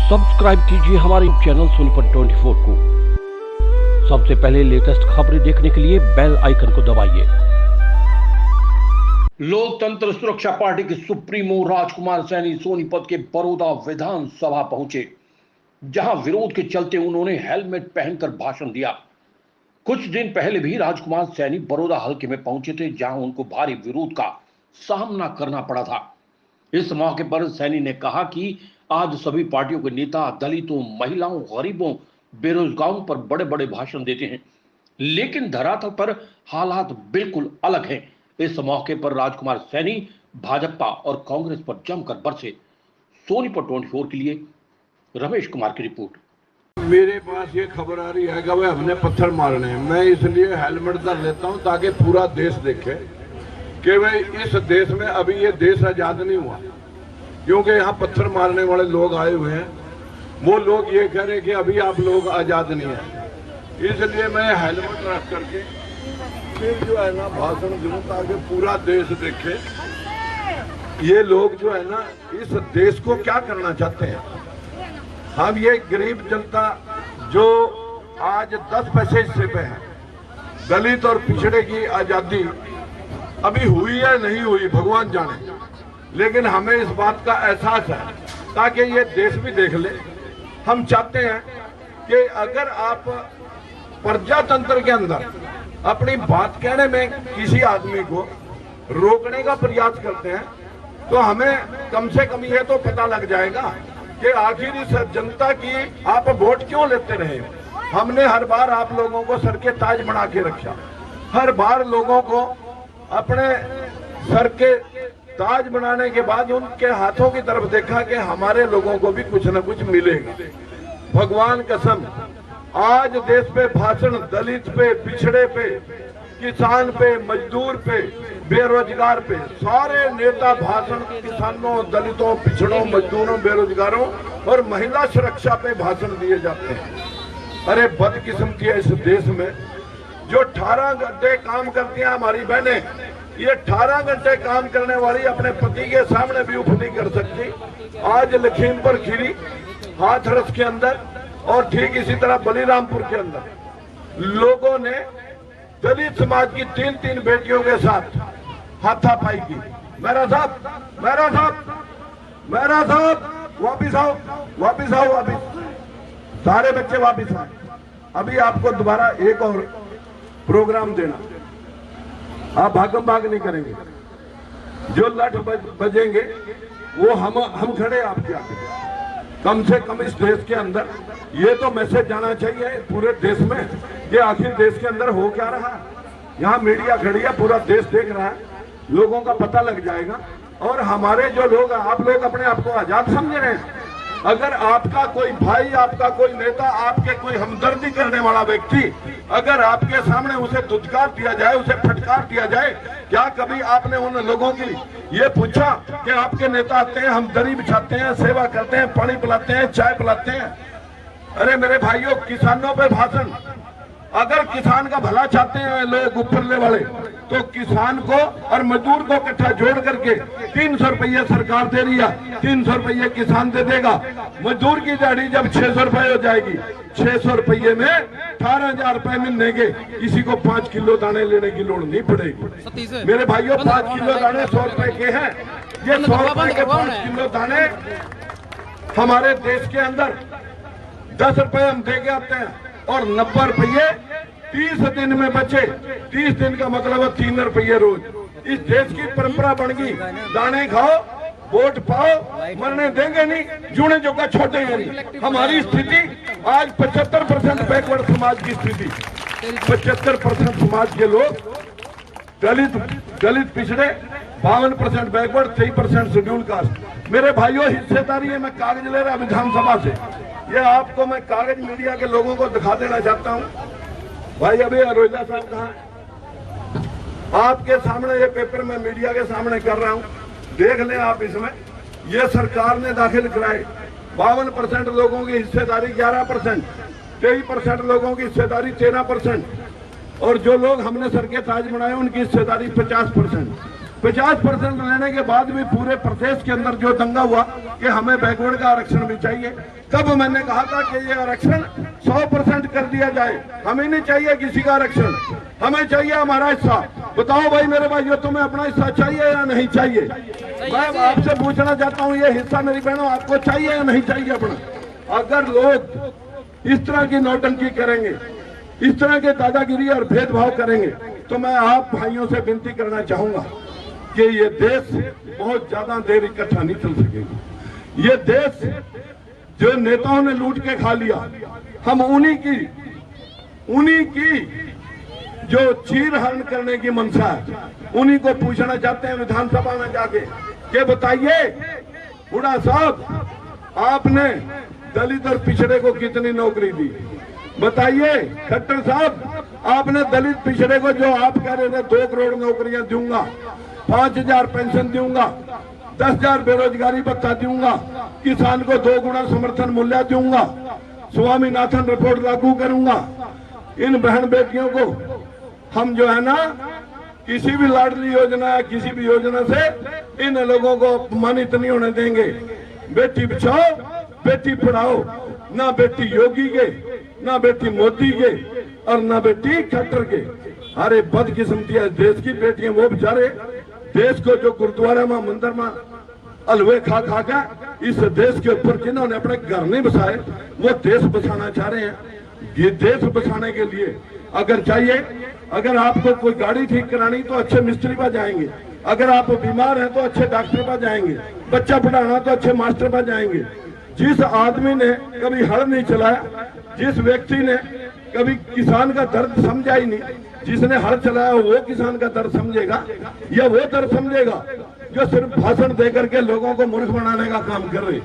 Subscribe कीजिए हमारे channel Sonipat 24 को। सबसे पहले लेटेस्ट खबरें देखने के लिए बेल आइकन को दबाइए। लोकतंत्र सुरक्षा पार्टी के सुप्रीमो राजकुमार सैनी सोनीपत के बड़ौदा विधानसभा पहुंचे, जहां विरोध के चलते उन्होंने हेलमेट पहनकर भाषण दिया। कुछ दिन पहले भी राजकुमार सैनी बड़ौदा हलके में पहुंचे थे, जहां उनको भारी विरोध का सामना करना पड़ा था। इस मौके पर सैनी ने कहा कि आज सभी पार्टियों के नेता दलितों, महिलाओं, गरीबों, बेरोजगारों पर बड़े बड़े भाषण देते हैं, लेकिन धरातल पर हालात बिल्कुल अलग हैं। इस मौके पर राजकुमार सैनी भाजपा और कांग्रेस पर जमकर बरसे। सोनीपत 24 के लिए रमेश कुमार की रिपोर्ट। मेरे पास ये खबर आ रही है कि भाई हमने पत्थर मारने हैं। मैं इसलिए हेलमेट धर लेता हूं ताकि पूरा देश देखे कि भाई इस देश में अभी ये देश आजाद नहीं हुआ, क्योंकि यहाँ पत्थर मारने वाले लोग आए हुए हैं। वो लोग ये कह रहे हैं कि अभी आप लोग आजाद नहीं है। इसलिए मैं हेलमेट रख करके फिर जो है ना भाषण दूं ताकि पूरा देश देखे ये लोग जो है ना इस देश को क्या करना चाहते हैं। हम ये गरीब जनता जो आज 10 पैसे हिस्से पे है, दलित और पिछड़े की आजादी अभी हुई है नहीं हुई भगवान जाने, लेकिन हमें इस बात का एहसास है ताकि ये देश भी देख ले। हम चाहते हैं कि अगर आप प्रजातंत्र के अंदर अपनी बात कहने में किसी आदमी को रोकने का प्रयास करते हैं तो हमें कम से कम ये तो पता लग जाएगा कि आखिर इस जनता की आप वोट क्यों लेते रहे। हमने हर बार आप लोगों को सर के ताज बना के रखा, हर बार लोगों को अपने सर के ताज बनाने के बाद उनके हाथों की तरफ देखा कि हमारे लोगों को भी कुछ न कुछ मिलेगा। भगवान कसम आज देश पे भाषण दलित पे, पिछड़े पे, किसान पे, मजदूर पे, बेरोजगार पे, सारे नेता भाषण किसानों, दलितों, पिछड़ों, मजदूरों, बेरोजगारों और महिला सुरक्षा पे भाषण दिए जाते हैं। अरे बदकिस्मती है इस देश में जो 18 घंटे काम करती हैं हमारी बहनें, ये 18 घंटे काम करने वाली अपने पति के सामने भी उफ नहीं कर सकती। आज लखीमपुर खीरी, हाथरस के अंदर और ठीक इसी तरह बलिरामपुर के अंदर लोगों ने दलित समाज की 3-3 बेटियों के साथ हाथापाई की। मेरा साहब, मेरा साहब, मेरा साहब, वापिस आओ, वापिस आओ, वापिस, सारे बच्चे वापिस आए। अभी आपको दोबारा एक और प्रोग्राम देना, आप भागम भाग नहीं करेंगे। जो लठ बजेंगे वो हम खड़े आपके आगे। कम से कम इस देश के अंदर ये तो मैसेज जाना चाहिए पूरे देश में कि आखिर देश के अंदर हो क्या रहा है। यहाँ मीडिया खड़ी है, पूरा देश देख रहा है, लोगों का पता लग जाएगा। और हमारे जो लोग, आप लोग अपने आप को आजाद समझ रहे हैं। अगर आपका कोई भाई, आपका कोई नेता, आपके कोई हमदर्दी करने वाला व्यक्ति अगर आपके सामने उसे दुत्कार दिया जाए, उसे फटकार दिया जाए, क्या कभी आपने उन लोगों की ये पूछा कि आपके नेता आते हैं, हमदर्दी बिछाते हैं, सेवा करते हैं, पानी पिलाते हैं, चाय पिलाते हैं। अरे मेरे भाइयों, किसानों पे भाषण, अगर किसान का भला चाहते हैं लोग ऊपरले वाले, तो किसान को और मजदूर को इकट्ठा जोड़ करके 300 रुपये सरकार दे रही है, 300 रुपये किसान दे देगा। मजदूर की दिहाड़ी जब 600 रुपये हो जाएगी, 600 रुपये में 18,000 रुपये मिलेंगे। किसी को 5 किलो दाने लेने की लोड़ नहीं पड़ेगी। मेरे भाइयों, 5 किलो दाने 100 रुपए के हैं। ये 100 रुपए के 5 किलो दाने हमारे देश के अंदर 10 रुपए हम दे के आते हैं और 90 रुपये 30 दिन में बचे। 30 दिन का मतलब है 3 रुपये रोज। इस देश की परंपरा बन गई, दाने खाओ, वोट पाओ, मरने देंगे नहीं, जूने जो का छोड़ेंगे नहीं। हमारी स्थिति आज 75% बैकवर्ड समाज की स्थिति, 75% समाज के लोग दलित पिछड़े, 52% बैकवर्ड, 23% शेड्यूल कास्ट। मेरे भाइयों, हिस्सेदारी है। मैं कागज ले रहा विधानसभा से, ये आपको मैं कागज मीडिया के लोगों को दिखा देना चाहता हूँ। भाई अभी अरोजा साहब कहाँ है? आपके सामने ये पेपर मैं मीडिया के सामने कर रहा हूँ, देख लें आप। इसमें ये सरकार ने दाखिल कराए। 52% लोगों की हिस्सेदारी 11%, 23% लोगों की हिस्सेदारी 13%, और जो लोग हमने सर के ताज बनाए उनकी हिस्सेदारी 50%। 50% लेने के बाद भी पूरे प्रदेश के अंदर जो दंगा हुआ कि हमें बैकवर्ड का आरक्षण भी चाहिए, तब मैंने कहा था कि ये आरक्षण 100% कर दिया जाए। हमें नहीं चाहिए किसी का आरक्षण, हमें चाहिए हमारा हिस्सा। बताओ भाई मेरे भाइयों, तुम्हें अपना हिस्सा चाहिए या नहीं चाहिए? मैं आपसे पूछना चाहता हूँ, ये हिस्सा मेरी बहनों आपको चाहिए या नहीं चाहिए अपना? अगर लोग इस तरह की नौटंकी करेंगे, इस तरह के दादागिरी और भेदभाव करेंगे, तो मैं आप भाइयों से विनती करना चाहूंगा कि ये देश बहुत ज्यादा देर इकट्ठा नहीं चल सकेगी। ये देश जो नेताओं ने लूट के खा लिया, हम उन्हीं की जो चीर हरण करने की मंशा है, उन्हीं को पूछना चाहते हैं विधानसभा में जाके कि बताइए हुड्डा साहब, आपने दलित और पिछड़े को कितनी नौकरी दी? बताइए खट्टर साहब, आपने दलित पिछड़े को जो आप कह रहे थे 2 करोड़ नौकरियां दूंगा, 5,000 पेंशन दूंगा, 10,000 बेरोजगारी भत्ता दूंगा, किसान को 2 गुना समर्थन मूल्य दूंगा, स्वामीनाथन रिपोर्ट लागू करूंगा, इन बहन बेटियों को हम जो है ना किसी भी लाडली योजना या किसी भी योजना से इन लोगों को अपमानित नहीं होने देंगे। बेटी बचाओ बेटी पढ़ाओ, ना बेटी योगी के, ना बेटी मोदी के और ना बेटी खट्टर के। अरे बदकिस्मती है देश की बेटियां, वो बेचारे देश को जो गुरुद्वारा में मंदिर में हलवे खा खा के इस देश के ऊपर जिन्होंने अपने घर नहीं बसाए, वो देश बसाना चाह रहे हैं। ये देश बसाने के लिए अगर चाहिए, अगर आपको कोई गाड़ी ठीक करानी तो अच्छे मिस्त्री पर जाएंगे, अगर आप बीमार हैं तो अच्छे डॉक्टर पर जाएंगे, बच्चा पढ़ाना तो अच्छे मास्टर पर जाएंगे। जिस आदमी ने कभी हल नहीं चलाया, जिस व्यक्ति ने कभी किसान का दर्द समझा ही नहीं, जिसने हल चलाया वो किसान का दर्द समझेगा या वो दर्द समझेगा जो सिर्फ भाषण देकर के लोगों को मूर्ख बनाने का काम कर रहे।